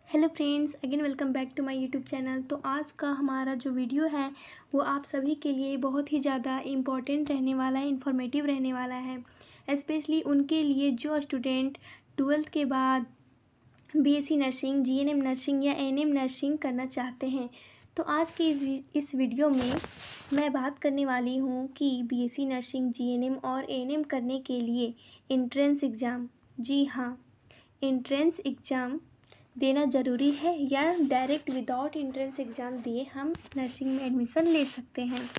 Hello friends, again welcome back to my YouTube channel. तो आज का हमारा जो वीडियो है वो आप सभी के लिए बहुत ही ज़्यादा इम्पॉर्टेंट रहने वाला है, इन्फॉर्मेटिव रहने वाला है। स्पेशली उनके लिए जो स्टूडेंट 12th के बाद बीएससी नर्सिंग, जीएनएम नर्सिंग या एएनएम नर्सिंग करना चाहते हैं। तो आज की इस वीडियो में मैं बात करने वाली हूँ कि बीएससी नर्सिंग, जीएनएम और एएनएम करने के लिए एंट्रेंस एग्ज़ाम, जी हाँ, एंट्रेंस एग्ज़ाम देना ज़रूरी है या डायरेक्ट विदाउट एंट्रेंस एग्ज़ाम दिए हम नर्सिंग में एडमिशन ले सकते हैं।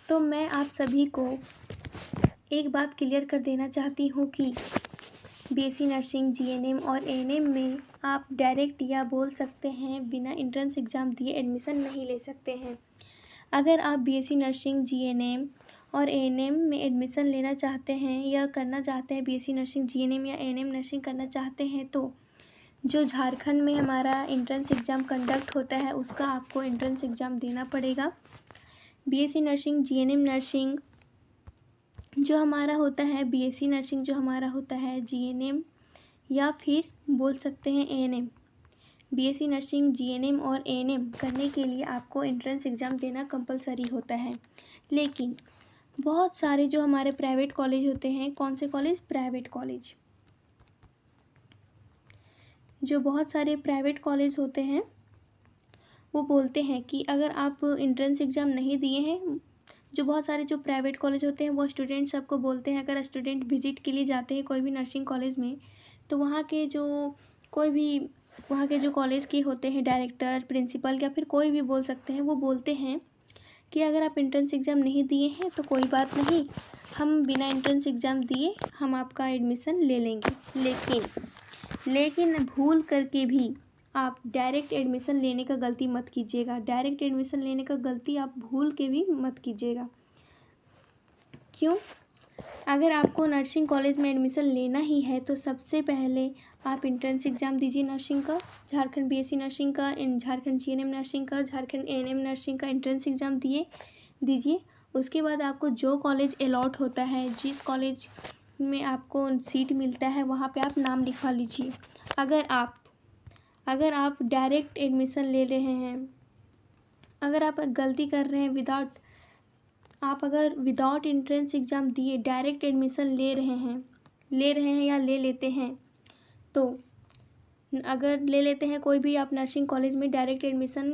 तो मैं आप सभी को एक बात क्लियर कर देना चाहती हूँ कि बीएससी नर्सिंग, जीएनएम और एएनएम में आप डायरेक्ट या बोल सकते हैं बिना एंट्रेंस एग्ज़ाम दिए एडमिशन नहीं ले सकते हैं। अगर आप बीएससी नर्सिंग, जीएनएम और एएनएम में एडमिशन लेना चाहते हैं या करना चाहते हैं, बीएससी नर्सिंग, जीएनएम या एएनएम नर्सिंग करना चाहते हैं, तो जो झारखंड में हमारा एंट्रेंस एग्ज़ाम कंडक्ट होता है उसका आपको एंट्रेंस एग्ज़ाम देना पड़ेगा। बीएससी नर्सिंग, जीएनएम नर्सिंग जो हमारा होता है, बीएससी नर्सिंग जो हमारा होता है, जीएनएम या फिर बोल सकते हैं एएनएम, बीएससी नर्सिंग, जीएनएम और एएनएम करने के लिए आपको एंट्रेंस एग्ज़ाम देना कंपलसरी होता है। लेकिन बहुत सारे जो हमारे प्राइवेट कॉलेज होते हैं, कौन से कॉलेज? Private college. जो बहुत सारे प्राइवेट कॉलेज होते हैं वो बोलते हैं कि अगर आप एंट्रेंस एग्ज़ाम नहीं दिए हैं, जो बहुत सारे जो प्राइवेट कॉलेज होते हैं वो स्टूडेंट सबको बोलते हैं, अगर स्टूडेंट विजिट के लिए जाते हैं कोई भी नर्सिंग कॉलेज में, तो वहाँ के जो कोई भी वहाँ के जो कॉलेज के होते हैं डायरेक्टर, प्रिंसिपल या फिर कोई भी बोल सकते हैं, वो बोलते हैं कि अगर आप एंट्रेंस एग्ज़ाम नहीं दिए हैं तो कोई बात नहीं, हम बिना एंट्रेंस एग्ज़ाम दिए हम आपका एडमिशन ले लेंगे। लेकिन भूल करके भी आप डायरेक्ट एडमिशन लेने का गलती मत कीजिएगा। डायरेक्ट एडमिशन लेने का गलती आप भूल के भी मत कीजिएगा। क्यों? अगर आपको नर्सिंग कॉलेज में एडमिशन लेना ही है तो सबसे पहले आप एंट्रेंस एग्ज़ाम दीजिए नर्सिंग का, झारखंड बीएससी नर्सिंग का, झारखंड जीएनएम नर्सिंग का, झारखंड एएनएम नर्सिंग का एंट्रेंस एग्ज़ाम दीजिए। उसके बाद आपको जो कॉलेज अलॉट होता है, जिस कॉलेज में आपको सीट मिलता है, वहाँ पे आप नाम लिखवा लीजिए। अगर आप डायरेक्ट एडमिशन ले रहे हैं, अगर आप गलती कर रहे हैं, अगर विदाउट एंट्रेंस एग्ज़ाम दिए डायरेक्ट एडमिशन ले रहे हैं या ले लेते हैं, तो अगर ले लेते हैं कोई भी आप नर्सिंग कॉलेज में डायरेक्ट एडमिशन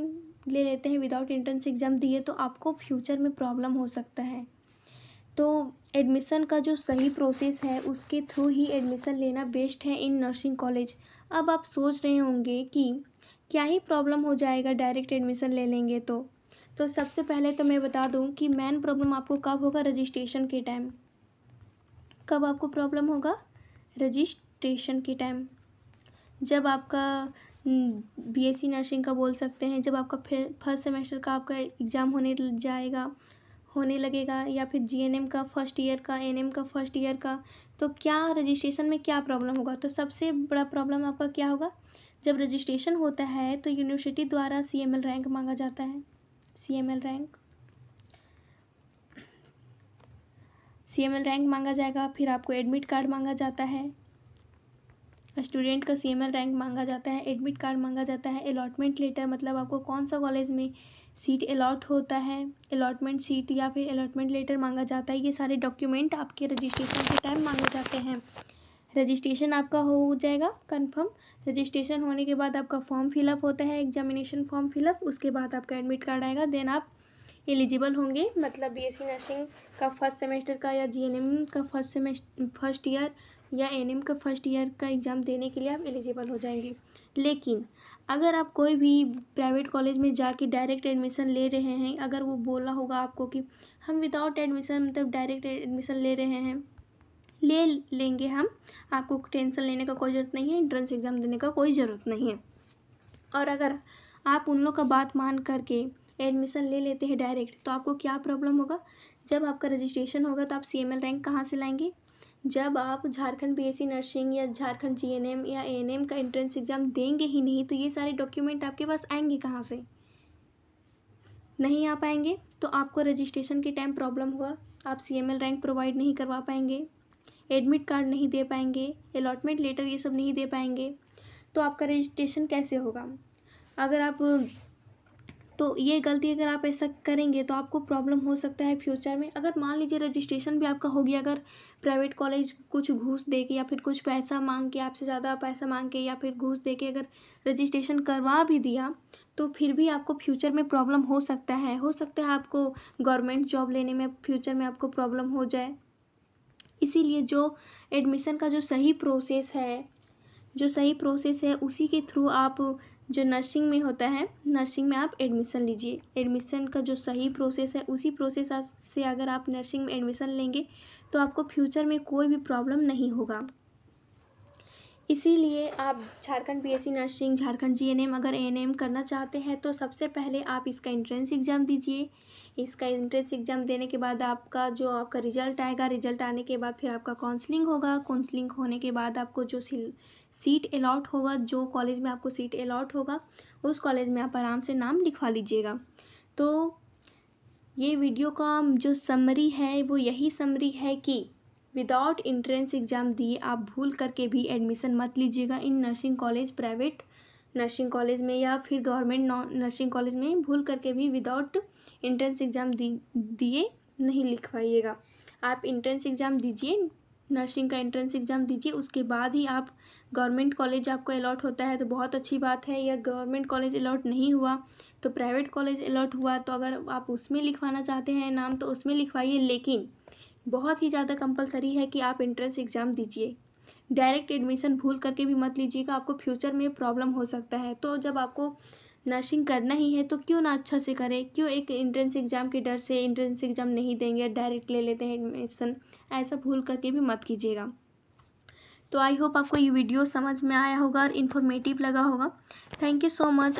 ले लेते हैं विदाउट एंट्रेंस एग्ज़ाम दिए, तो आपको फ्यूचर में प्रॉब्लम हो सकता है। तो एडमिशन का जो सही प्रोसेस है उसके थ्रू ही एडमिशन लेना बेस्ट है इन नर्सिंग कॉलेज। अब आप सोच रहे होंगे कि क्या ही प्रॉब्लम हो जाएगा डायरेक्ट एडमिशन ले लेंगे तो सबसे पहले तो मैं बता दूं कि मेन प्रॉब्लम आपको कब होगा? रजिस्ट्रेशन के टाइम। कब आपको प्रॉब्लम होगा? रजिस्ट्रेशन के टाइम। जब आपका बीएससी नर्सिंग का बोल सकते हैं, जब आपका फर्स्ट सेमेस्टर का आपका एग्ज़ाम होने लगेगा या फिर जीएनएम का फर्स्ट ईयर का, एएनएम का फर्स्ट ईयर का, तो क्या रजिस्ट्रेशन में क्या प्रॉब्लम होगा? तो सबसे बड़ा प्रॉब्लम आपका क्या होगा? जब रजिस्ट्रेशन होता है तो यूनिवर्सिटी द्वारा सीएमएल रैंक मांगा जाता है। सीएमएल रैंक मांगा जाएगा, फिर आपको एडमिट कार्ड मांगा जाता है, स्टूडेंट का सीएमएल रैंक मांगा जाता है, एडमिट कार्ड मांगा जाता है, अलॉटमेंट लेटर, मतलब आपको कौन सा कॉलेज में सीट अलॉट होता है, अलॉटमेंट सीट या फिर अलॉटमेंट लेटर मांगा जाता है। ये सारे डॉक्यूमेंट आपके रजिस्ट्रेशन के टाइम मांगे जाते हैं। रजिस्ट्रेशन आपका हो जाएगा कंफर्म। रजिस्ट्रेशन होने के बाद आपका फॉर्म फिलअप होता है, एग्जामिनेशन फॉर्म फिलअप, उसके बाद आपका एडमिट कार्ड आएगा, देन आप एलिजिबल होंगे। मतलब बीएससी नर्सिंग का फर्स्ट सेमेस्टर का या जीएनएम का फर्स्ट ईयर या एएनएम का फर्स्ट ईयर का एग्ज़ाम देने के लिए आप एलिजिबल हो जाएंगे। लेकिन अगर आप कोई भी प्राइवेट कॉलेज में जाके डायरेक्ट एडमिशन ले रहे हैं, अगर वो बोला होगा आपको कि हम विदाउट एडमिशन मतलब डायरेक्ट एडमिशन ले रहे हैं, ले लेंगे हम, आपको टेंशन लेने का कोई ज़रूरत नहीं है, एंट्रेंस एग्ज़ाम देने का कोई ज़रूरत नहीं है। और अगर आप उन लोग का बात मान करके एडमिशन ले लेते हैं डायरेक्ट, तो आपको क्या प्रॉब्लम होगा? जब आपका रजिस्ट्रेशन होगा तो आप सीएमएल रैंक कहाँ से लाएंगे? जब आप झारखंड बीएससी नर्सिंग या झारखंड जीएनएम या एएनएम का एंट्रेंस एग्ज़ाम देंगे ही नहीं, तो ये सारे डॉक्यूमेंट आपके पास आएंगे कहाँ से? नहीं आ पाएंगे। तो आपको रजिस्ट्रेशन के टाइम प्रॉब्लम होगा, आप सीएमएल रैंक प्रोवाइड नहीं करवा पाएंगे, एडमिट कार्ड नहीं दे पाएंगे, अलॉटमेंट लेटर ये सब नहीं दे पाएंगे। तो आपका रजिस्ट्रेशन कैसे होगा। अगर आप तो ये गलती अगर आप ऐसा करेंगे तो आपको प्रॉब्लम हो सकता है फ्यूचर में। अगर मान लीजिए रजिस्ट्रेशन भी आपका हो गया, अगर प्राइवेट कॉलेज कुछ घूस दे के या फिर कुछ पैसा मांग के, आपसे ज़्यादा पैसा मांग के या फिर घूस दे के अगर रजिस्ट्रेशन करवा भी दिया, तो फिर भी आपको फ्यूचर में प्रॉब्लम हो सकता है। आपको गवर्नमेंट जॉब लेने में फ्यूचर में आपको प्रॉब्लम हो जाए। इसीलिए जो एडमिशन का जो सही प्रोसेस है उसी के थ्रू आप, जो नर्सिंग में होता है, नर्सिंग में आप एडमिशन लीजिए। एडमिशन का जो सही प्रोसेस है उसी प्रोसेस से अगर आप नर्सिंग में एडमिशन लेंगे तो आपको फ्यूचर में कोई भी प्रॉब्लम नहीं होगा। इसीलिए आप Jharkhand BSc nursing, Jharkhand GNM अगर एएनएम करना चाहते हैं तो सबसे पहले आप इसका एंट्रेंस एग्ज़ाम दीजिए। इसका एंट्रेंस एग्ज़ाम देने के बाद आपका रिज़ल्ट आएगा, रिज़ल्ट आने के बाद फिर आपका काउंसलिंग होगा। काउंसलिंग होने के बाद आपको जो सीट अलॉट होगा, जो कॉलेज में आपको सीट अलॉट होगा, उस कॉलेज में आप आराम से नाम लिखवा लीजिएगा। तो ये वीडियो का जो समरी है वो यही समरी है कि विदाउट एंट्रेंस एग्ज़ाम दिए आप भूल करके भी एडमिशन मत लीजिएगा in nursing college, private nursing college में या फिर गवर्नमेंट नर्सिंग कॉलेज में भूल करके भी विदाउट एंट्रेंस एग्ज़ाम दिए नहीं लिखवाइएगा। आप एंट्रेंस एग्ज़ाम दीजिए, नर्सिंग का एंट्रेंस एग्ज़ाम दीजिए, उसके बाद ही आप गवर्नमेंट कॉलेज आपको अलॉट होता है तो बहुत अच्छी बात है। या गवर्नमेंट कॉलेज अलॉट नहीं हुआ तो प्राइवेट कॉलेज अलॉट हुआ, तो अगर आप उसमें लिखवाना चाहते हैं नाम तो उसमें लिखवाइए, लेकिन बहुत ही ज़्यादा कंपलसरी है कि आप एंट्रेंस एग्ज़ाम दीजिए। डायरेक्ट एडमिशन भूल करके भी मत लीजिएगा, आपको फ्यूचर में प्रॉब्लम हो सकता है। तो जब आपको नर्सिंग करना ही है तो क्यों ना अच्छा से करें, क्यों एक एंट्रेंस एग्ज़ाम के डर से एंट्रेंस एग्ज़ाम नहीं देंगे, डायरेक्ट ले लेते हैं एडमिशन, ऐसा भूल करके भी मत कीजिएगा। तो आई होप आपको ये वीडियो समझ में आया होगा और इन्फॉर्मेटिव लगा होगा। Thank you so much.